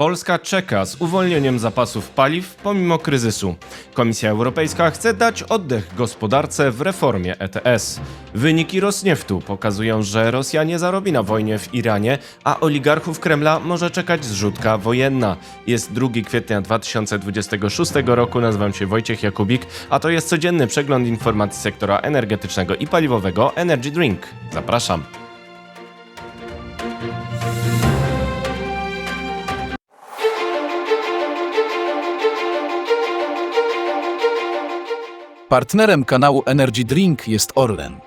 Polska czeka z uwolnieniem zapasów paliw pomimo kryzysu. Komisja Europejska chce dać oddech gospodarce w reformie ETS. Wyniki Rosnieftu pokazują, że Rosja nie zarobi na wojnie w Iranie, a oligarchów Kremla może czekać zrzutka wojenna. Jest 2 kwietnia 2026 roku, nazywam się Wojciech Jakubik, a to jest codzienny przegląd informacji sektora energetycznego i paliwowego Energy Drink. Zapraszam. Partnerem kanału Energy Drink jest Orlen.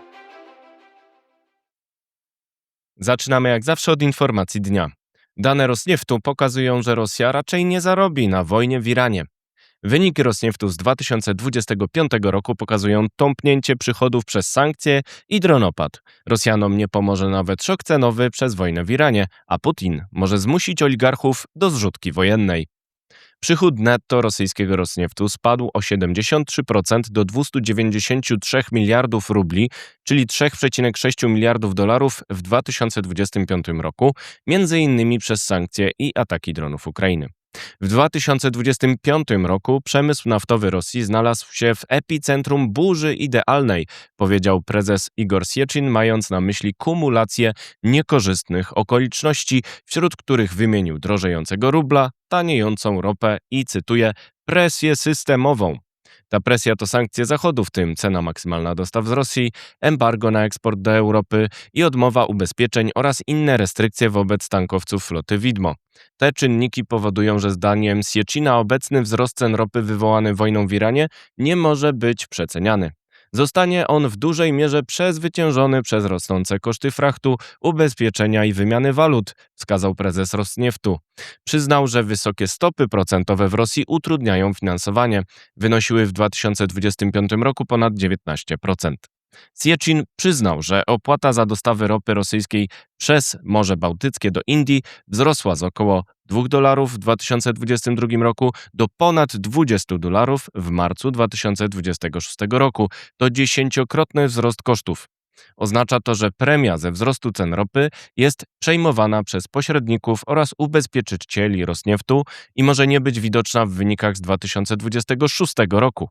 Zaczynamy jak zawsze od informacji dnia. Dane Rosnieftu pokazują, że Rosja raczej nie zarobi na wojnie w Iranie. Wyniki Rosnieftu z 2025 roku pokazują tąpnięcie przychodów przez sankcje i dronopad. Rosjanom nie pomoże nawet szok cenowy przez wojnę w Iranie, a Putin może zmusić oligarchów do zrzutki wojennej. Przychód netto rosyjskiego Rosnieftu spadł o 73% do 293 miliardów rubli, czyli 3,6 miliardów dolarów w 2025 roku, między innymi przez sankcje i ataki dronów Ukrainy. W 2025 roku przemysł naftowy Rosji znalazł się w epicentrum burzy idealnej, powiedział prezes Igor Sieczyn, mając na myśli kumulację niekorzystnych okoliczności, wśród których wymienił drożejącego rubla, taniejącą ropę i, cytuję, presję systemową. Ta presja to sankcje Zachodu, w tym cena maksymalna dostaw z Rosji, embargo na eksport do Europy i odmowa ubezpieczeń oraz inne restrykcje wobec tankowców floty Widmo. Te czynniki powodują, że zdaniem Sieczina obecny wzrost cen ropy wywołany wojną w Iranie nie może być przeceniany. Zostanie on w dużej mierze przezwyciężony przez rosnące koszty frachtu, ubezpieczenia i wymiany walut, wskazał prezes Rosnieftu. Przyznał, że wysokie stopy procentowe w Rosji utrudniają finansowanie. Wynosiły w 2025 roku ponad 19%. Sieczin przyznał, że opłata za dostawy ropy rosyjskiej przez Morze Bałtyckie do Indii wzrosła z około $2 w 2022 roku do ponad $20 w marcu 2026 roku. To 10-krotny wzrost kosztów. Oznacza to, że premia ze wzrostu cen ropy jest przejmowana przez pośredników oraz ubezpieczycieli Rosnieftu i może nie być widoczna w wynikach z 2026 roku.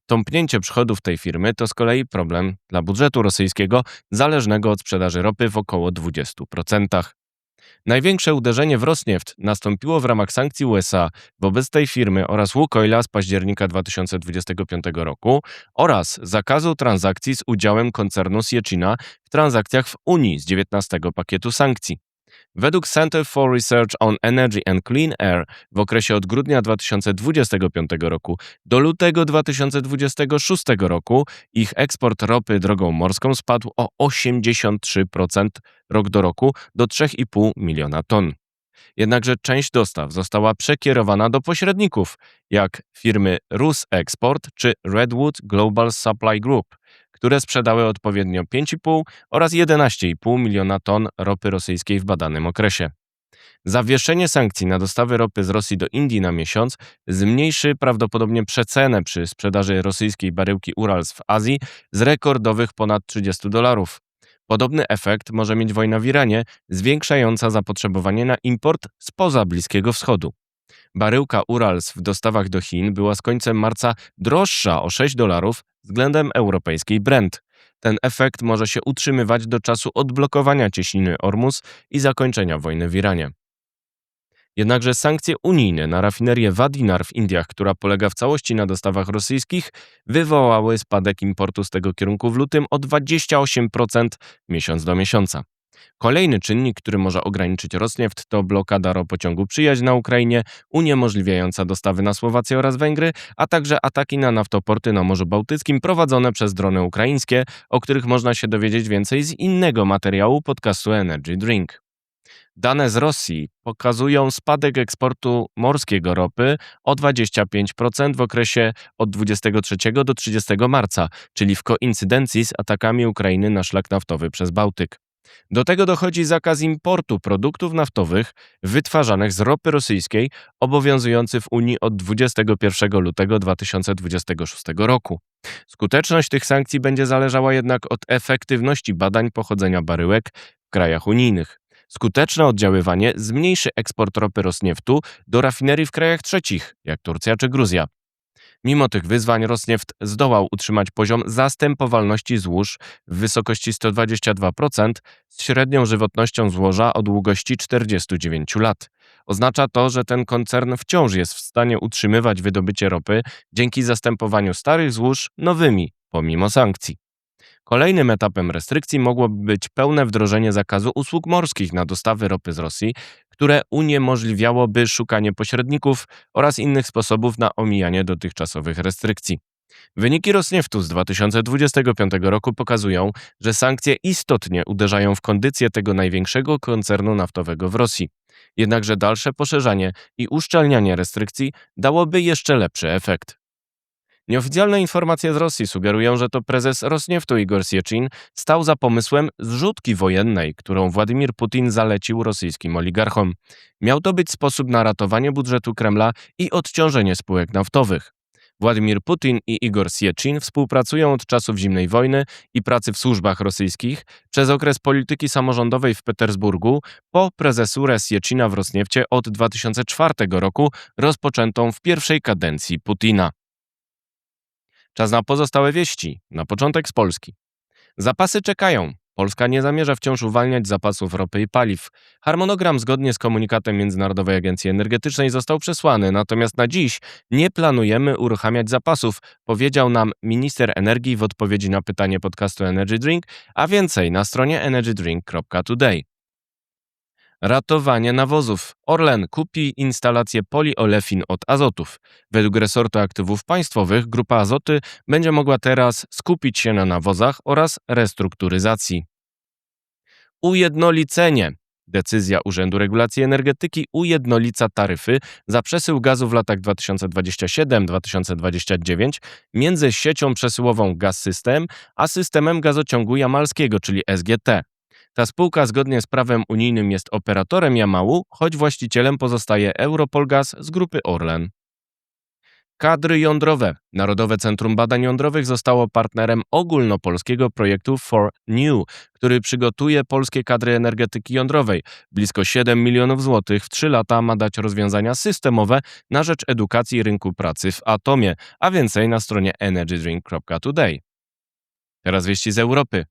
Tąpnięcie przychodów tej firmy to z kolei problem dla budżetu rosyjskiego, zależnego od sprzedaży ropy w około 20%. Największe uderzenie w Rosnieft nastąpiło w ramach sankcji USA wobec tej firmy oraz Łukoila z października 2025 roku oraz zakazu transakcji z udziałem koncernu Sieczina w transakcjach w Unii z 19 pakietu sankcji. Według Center for Research on Energy and Clean Air w okresie od grudnia 2025 roku do lutego 2026 roku ich eksport ropy drogą morską spadł o 83% rok do roku do 3,5 miliona ton. Jednakże część dostaw została przekierowana do pośredników, jak firmy Rusexport czy Redwood Global Supply Group, które sprzedały odpowiednio 5,5 oraz 11,5 miliona ton ropy rosyjskiej w badanym okresie. Zawieszenie sankcji na dostawy ropy z Rosji do Indii na miesiąc zmniejszy prawdopodobnie przecenę przy sprzedaży rosyjskiej baryłki Urals w Azji z rekordowych ponad $30. Podobny efekt może mieć wojna w Iranie, zwiększająca zapotrzebowanie na import spoza Bliskiego Wschodu. Baryłka Urals w dostawach do Chin była z końcem marca droższa o $6 względem europejskiej Brent. Ten efekt może się utrzymywać do czasu odblokowania cieśniny Ormus i zakończenia wojny w Iranie. Jednakże sankcje unijne na rafinerię Vadinar w Indiach, która polega w całości na dostawach rosyjskich, wywołały spadek importu z tego kierunku w lutym o 28% miesiąc do miesiąca. Kolejny czynnik, który może ograniczyć Rosnieft, to blokada ropociągu Przyjaźń na Ukrainie, uniemożliwiająca dostawy na Słowację oraz Węgry, a także ataki na naftoporty na Morzu Bałtyckim prowadzone przez drony ukraińskie, o których można się dowiedzieć więcej z innego materiału podcastu Energy Drink. Dane z Rosji pokazują spadek eksportu morskiego ropy o 25% w okresie od 23 do 30 marca, czyli w koincydencji z atakami Ukrainy na szlak naftowy przez Bałtyk. Do tego dochodzi zakaz importu produktów naftowych wytwarzanych z ropy rosyjskiej, obowiązujący w Unii od 21 lutego 2026 roku. Skuteczność tych sankcji będzie zależała jednak od efektywności badań pochodzenia baryłek w krajach unijnych. Skuteczne oddziaływanie zmniejszy eksport ropy Rosnieftu do rafinerii w krajach trzecich, jak Turcja czy Gruzja. Mimo tych wyzwań Rosnieft zdołał utrzymać poziom zastępowalności złóż w wysokości 122% z średnią żywotnością złoża o długości 49 lat. Oznacza to, że ten koncern wciąż jest w stanie utrzymywać wydobycie ropy dzięki zastępowaniu starych złóż nowymi, pomimo sankcji. Kolejnym etapem restrykcji mogłoby być pełne wdrożenie zakazu usług morskich na dostawy ropy z Rosji, które uniemożliwiałoby szukanie pośredników oraz innych sposobów na omijanie dotychczasowych restrykcji. Wyniki Rosnieftu z 2025 roku pokazują, że sankcje istotnie uderzają w kondycję tego największego koncernu naftowego w Rosji. Jednakże dalsze poszerzanie i uszczelnianie restrykcji dałoby jeszcze lepszy efekt. Nieoficjalne informacje z Rosji sugerują, że to prezes Rosnieftu Igor Sieczin stał za pomysłem zrzutki wojennej, którą Władimir Putin zalecił rosyjskim oligarchom. Miał to być sposób na ratowanie budżetu Kremla i odciążenie spółek naftowych. Władimir Putin i Igor Sieczin współpracują od czasów zimnej wojny i pracy w służbach rosyjskich przez okres polityki samorządowej w Petersburgu po prezesurę Sieczina w Rosniefcie od 2004 roku rozpoczętą w pierwszej kadencji Putina. Czas na pozostałe wieści. Na początek z Polski. Zapasy czekają. Polska nie zamierza wciąż uwalniać zapasów ropy i paliw. Harmonogram zgodnie z komunikatem Międzynarodowej Agencji Energetycznej został przesłany, natomiast na dziś nie planujemy uruchamiać zapasów, powiedział nam minister energii w odpowiedzi na pytanie podcastu Energy Drink, a więcej na stronie energydrink.today. Ratowanie nawozów. Orlen kupi instalację poliolefin od Azotów. Według resortu aktywów państwowych Grupa Azoty będzie mogła teraz skupić się na nawozach oraz restrukturyzacji. Ujednolicenie. Decyzja Urzędu Regulacji Energetyki ujednolica taryfy za przesył gazu w latach 2027-2029 między siecią przesyłową Gaz-System a systemem gazociągu jamalskiego, czyli SGT. Ta spółka zgodnie z prawem unijnym jest operatorem Jamału, choć właścicielem pozostaje Europolgaz z grupy Orlen. Kadry jądrowe. Narodowe Centrum Badań Jądrowych zostało partnerem ogólnopolskiego projektu For New, który przygotuje polskie kadry energetyki jądrowej. Blisko 7 milionów złotych w 3 lata ma dać rozwiązania systemowe na rzecz edukacji rynku pracy w atomie, a więcej na stronie energydrink.today. Teraz wieści z Europy.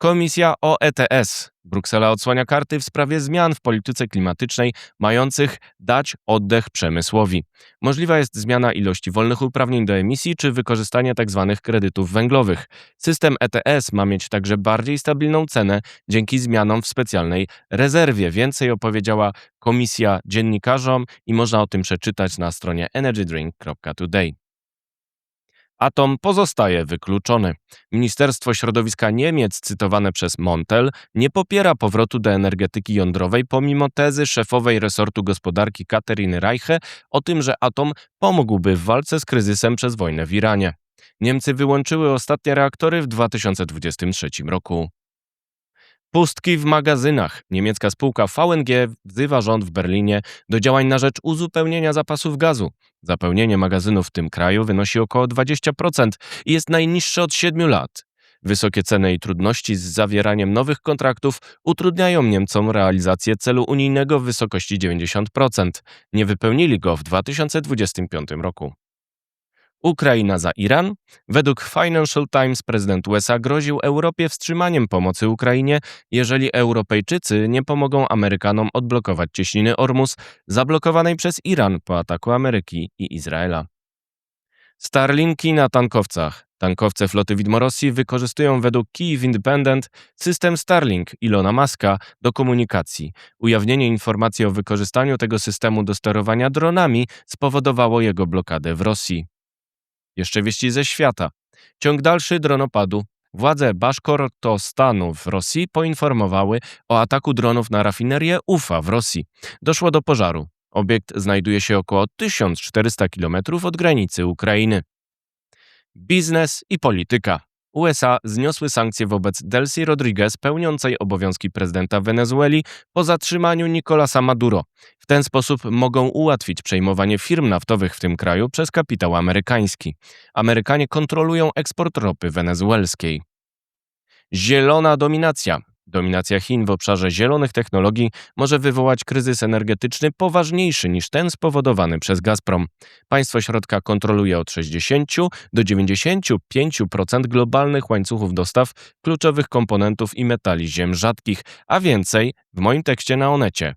Komisja o ETS. Bruksela odsłania karty w sprawie zmian w polityce klimatycznej mających dać oddech przemysłowi. Możliwa jest zmiana ilości wolnych uprawnień do emisji czy wykorzystanie tzw. kredytów węglowych. System ETS ma mieć także bardziej stabilną cenę dzięki zmianom w specjalnej rezerwie. Więcej opowiedziała komisja dziennikarzom i można o tym przeczytać na stronie energydrink.today. Atom pozostaje wykluczony. Ministerstwo Środowiska Niemiec, cytowane przez Montel, nie popiera powrotu do energetyki jądrowej pomimo tezy szefowej resortu gospodarki Katariny Reiche o tym, że atom pomógłby w walce z kryzysem przez wojnę w Iranie. Niemcy wyłączyły ostatnie reaktory w 2023 roku. Pustki w magazynach. Niemiecka spółka VNG wzywa rząd w Berlinie do działań na rzecz uzupełnienia zapasów gazu. Zapełnienie magazynów w tym kraju wynosi około 20% i jest najniższe od 7 lat. Wysokie ceny i trudności z zawieraniem nowych kontraktów utrudniają Niemcom realizację celu unijnego w wysokości 90%. Nie wypełnili go w 2025 roku. Ukraina za Iran? Według Financial Times prezydent USA groził Europie wstrzymaniem pomocy Ukrainie, jeżeli Europejczycy nie pomogą Amerykanom odblokować cieśniny Ormus, zablokowanej przez Iran po ataku Ameryki i Izraela. Starlinki na tankowcach. Tankowce floty widmo Rosji wykorzystują według Kyiv Independent system Starlink Ilona Muska do komunikacji. Ujawnienie informacji o wykorzystaniu tego systemu do sterowania dronami spowodowało jego blokadę w Rosji. Jeszcze wieści ze świata. Ciąg dalszy dronopadu. Władze Baszkortostanu w Rosji poinformowały o ataku dronów na rafinerię Ufa w Rosji. Doszło do pożaru. Obiekt znajduje się około 1400 km od granicy Ukrainy. Biznes i polityka. USA zniosły sankcje wobec Delcy Rodriguez, pełniącej obowiązki prezydenta Wenezueli, po zatrzymaniu Nicolasa Maduro. W ten sposób mogą ułatwić przejmowanie firm naftowych w tym kraju przez kapitał amerykański. Amerykanie kontrolują eksport ropy wenezuelskiej. Zielona dominacja. Dominacja Chin w obszarze zielonych technologii może wywołać kryzys energetyczny poważniejszy niż ten spowodowany przez Gazprom. Państwo środka kontroluje od 60 do 95% globalnych łańcuchów dostaw kluczowych komponentów i metali ziem rzadkich, a więcej w moim tekście na Onecie.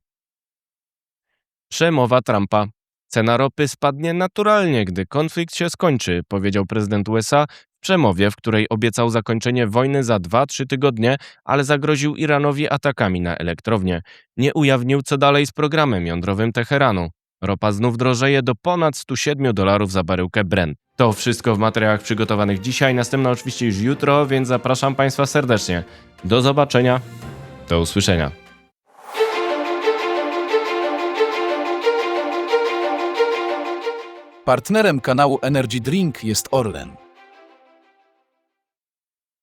Przemowa Trumpa. Cena ropy spadnie naturalnie, gdy konflikt się skończy, powiedział prezydent USA w przemowie, w której obiecał zakończenie wojny za 2-3 tygodnie, ale zagroził Iranowi atakami na elektrownię. Nie ujawnił, co dalej z programem jądrowym Teheranu. Ropa znów drożeje do ponad $107 za baryłkę Brent. To wszystko w materiałach przygotowanych dzisiaj, następna oczywiście już jutro, więc zapraszam Państwa serdecznie. Do zobaczenia, do usłyszenia. Partnerem kanału Energy Drink jest Orlen.